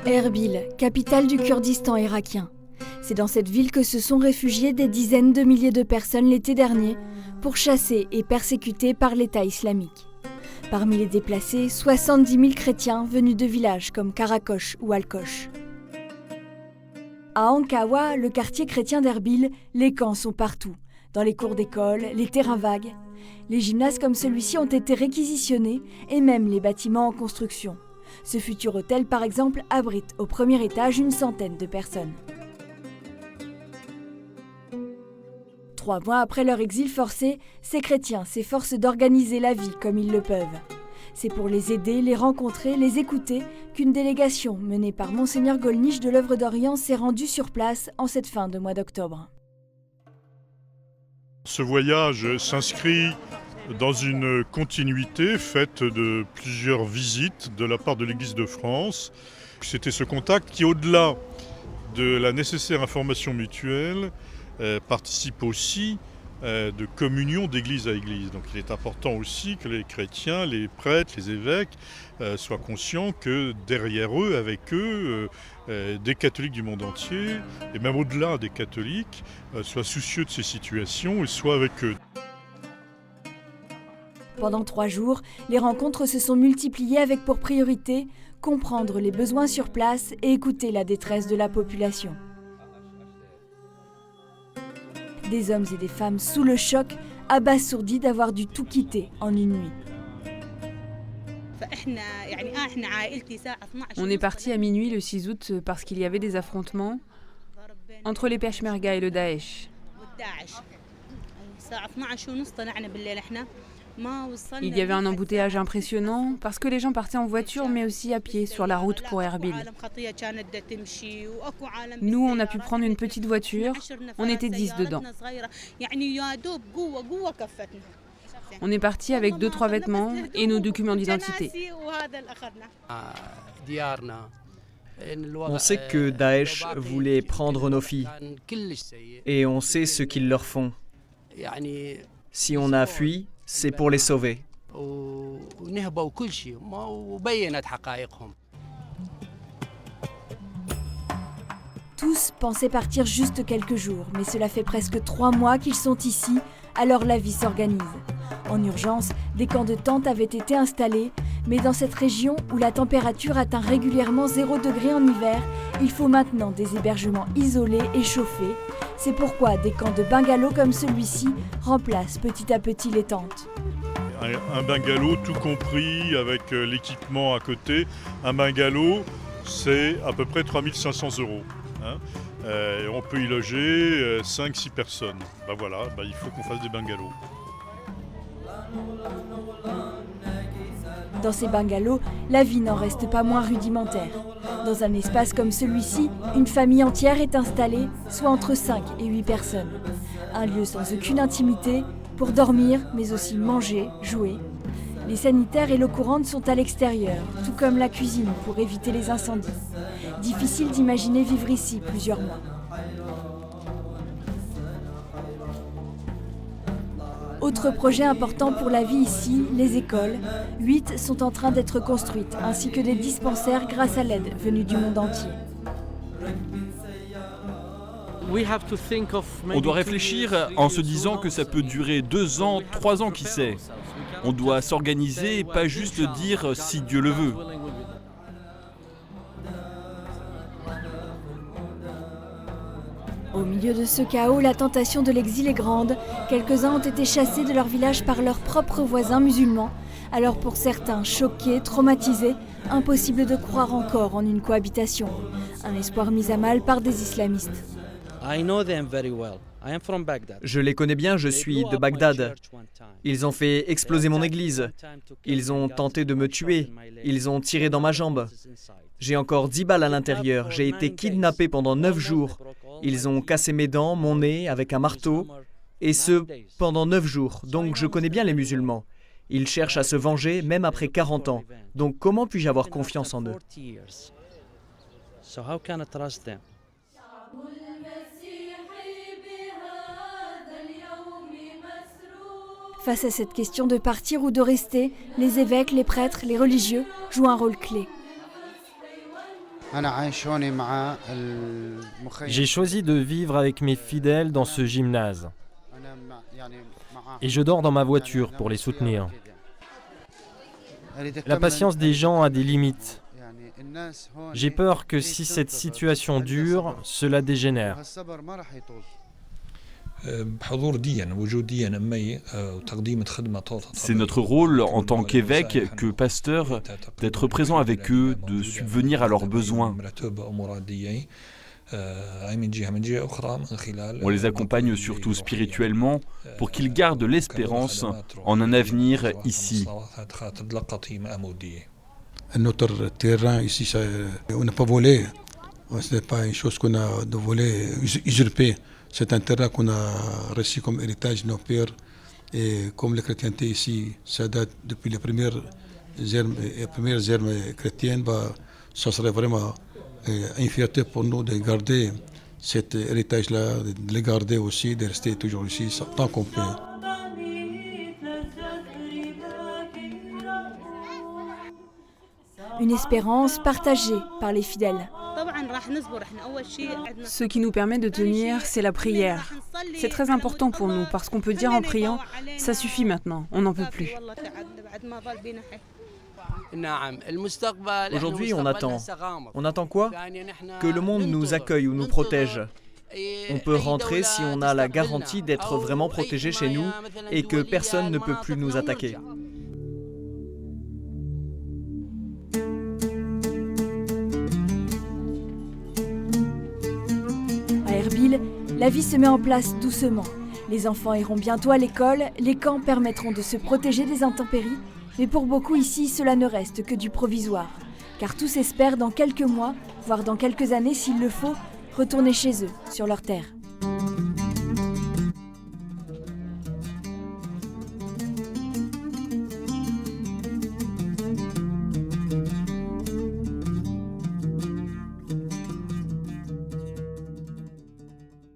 Erbil, capitale du Kurdistan irakien. C'est dans cette ville que se sont réfugiées des dizaines de milliers de personnes l'été dernier, pourchassées et persécutées par l'État islamique. Parmi les déplacés, 70 000 chrétiens venus de villages comme Karakosh ou Alkosh. À Ankawa, le quartier chrétien d'Erbil, les camps sont partout. Dans les cours d'école, les terrains vagues. Les gymnases comme celui-ci ont été réquisitionnés et même les bâtiments en construction. Ce futur hôtel, par exemple, abrite au premier étage une centaine de personnes. 3 mois après leur exil forcé, ces chrétiens s'efforcent d'organiser la vie comme ils le peuvent. C'est pour les aider, les rencontrer, les écouter qu'une délégation menée par Monseigneur Golnisch de l'œuvre d'Orient s'est rendue sur place en cette fin de mois d'octobre. Ce voyage s'inscrit dans une continuité faite de plusieurs visites de la part de l'Église de France. C'était ce contact qui, au-delà de la nécessaire information mutuelle, participe aussi de communion d'église à église. Donc il est important aussi que les chrétiens, les prêtres, les évêques soient conscients que derrière eux, avec eux, des catholiques du monde entier, et même au-delà des catholiques, soient soucieux de ces situations et soient avec eux. Pendant 3 jours, les rencontres se sont multipliées avec pour priorité comprendre les besoins sur place et écouter la détresse de la population. Des hommes et des femmes sous le choc, abasourdis d'avoir dû tout quitter en une nuit. On est parti à minuit le 6 août parce qu'il y avait des affrontements entre les Peshmerga et le Daesh. Il y avait un embouteillage impressionnant parce que les gens partaient en voiture mais aussi à pied sur la route pour Erbil. Nous, on a pu prendre une petite voiture, on était 10 dedans. On est parti avec 2-3 vêtements et nos documents d'identité. On sait que Daesh voulait prendre nos filles et on sait ce qu'ils leur font. Si on a fui, c'est pour les sauver. Tous pensaient partir juste quelques jours, mais cela fait presque 3 mois qu'ils sont ici, alors la vie s'organise. En urgence, des camps de tentes avaient été installés, mais dans cette région où la température atteint régulièrement 0 degré en hiver, il faut maintenant des hébergements isolés et chauffés. C'est pourquoi des camps de bungalows comme celui-ci remplacent petit à petit les tentes. Un bungalow tout compris avec l'équipement à côté, un bungalow c'est à peu près 3 500 €. Et on peut y loger 5-6 personnes. Il faut qu'on fasse des bungalows. Dans ces bungalows, la vie n'en reste pas moins rudimentaire. Dans un espace comme celui-ci, une famille entière est installée, soit entre 5 et 8 personnes. Un lieu sans aucune intimité, pour dormir, mais aussi manger, jouer. Les sanitaires et l'eau courante sont à l'extérieur, tout comme la cuisine pour éviter les incendies. Difficile d'imaginer vivre ici plusieurs mois. Autre projet important pour la vie ici, les écoles. 8 sont en train d'être construites, ainsi que des dispensaires grâce à l'aide venue du monde entier. On doit réfléchir en se disant que ça peut durer 2 ans, 3 ans, qui sait. On doit s'organiser et pas juste dire si Dieu le veut. Au milieu de ce chaos, la tentation de l'exil est grande. Quelques-uns ont été chassés de leur village par leurs propres voisins musulmans. Alors pour certains, choqués, traumatisés, impossible de croire encore en une cohabitation. Un espoir mis à mal par des islamistes. Je les connais bien, je suis de Bagdad. Ils ont fait exploser mon église. Ils ont tenté de me tuer. Ils ont tiré dans ma jambe. J'ai encore 10 balles à l'intérieur. J'ai été kidnappé pendant 9 jours. Ils ont cassé mes dents, mon nez avec un marteau. Et ce, pendant 9 jours. Donc je connais bien les musulmans. Ils cherchent à se venger même après 40 ans. Donc comment puis-je avoir confiance en eux ? Face à cette question de partir ou de rester, les évêques, les prêtres, les religieux jouent un rôle clé. J'ai choisi de vivre avec mes fidèles dans ce gymnase. Et je dors dans ma voiture pour les soutenir. La patience des gens a des limites. J'ai peur que si cette situation dure, cela dégénère. C'est notre rôle en tant qu'évêque, que pasteur, d'être présent avec eux, de subvenir à leurs besoins. On les accompagne surtout spirituellement pour qu'ils gardent l'espérance en un avenir ici. Notre terrain ici, on n'a pas volé. Ce n'est pas une chose qu'on a de voler, usurper. C'est un terrain qu'on a reçu comme héritage de nos pères. Et comme la chrétienté ici, ça date depuis les premières germes chrétiennes, ça serait vraiment une fierté pour nous de garder cet héritage-là, de le garder aussi, de rester toujours ici tant qu'on peut. Une espérance partagée par les fidèles. Ce qui nous permet de tenir, c'est la prière. C'est très important pour nous parce qu'on peut dire en priant « ça suffit maintenant, on n'en peut plus ». Aujourd'hui, on attend. On attend quoi? Que le monde nous accueille ou nous protège. On peut rentrer si on a la garantie d'être vraiment protégé chez nous et que personne ne peut plus nous attaquer. À Erbil, la vie se met en place doucement. Les enfants iront bientôt à l'école, les camps permettront de se protéger des intempéries, mais pour beaucoup ici, cela ne reste que du provisoire. Car tous espèrent dans quelques mois, voire dans quelques années s'il le faut, retourner chez eux, sur leur terre.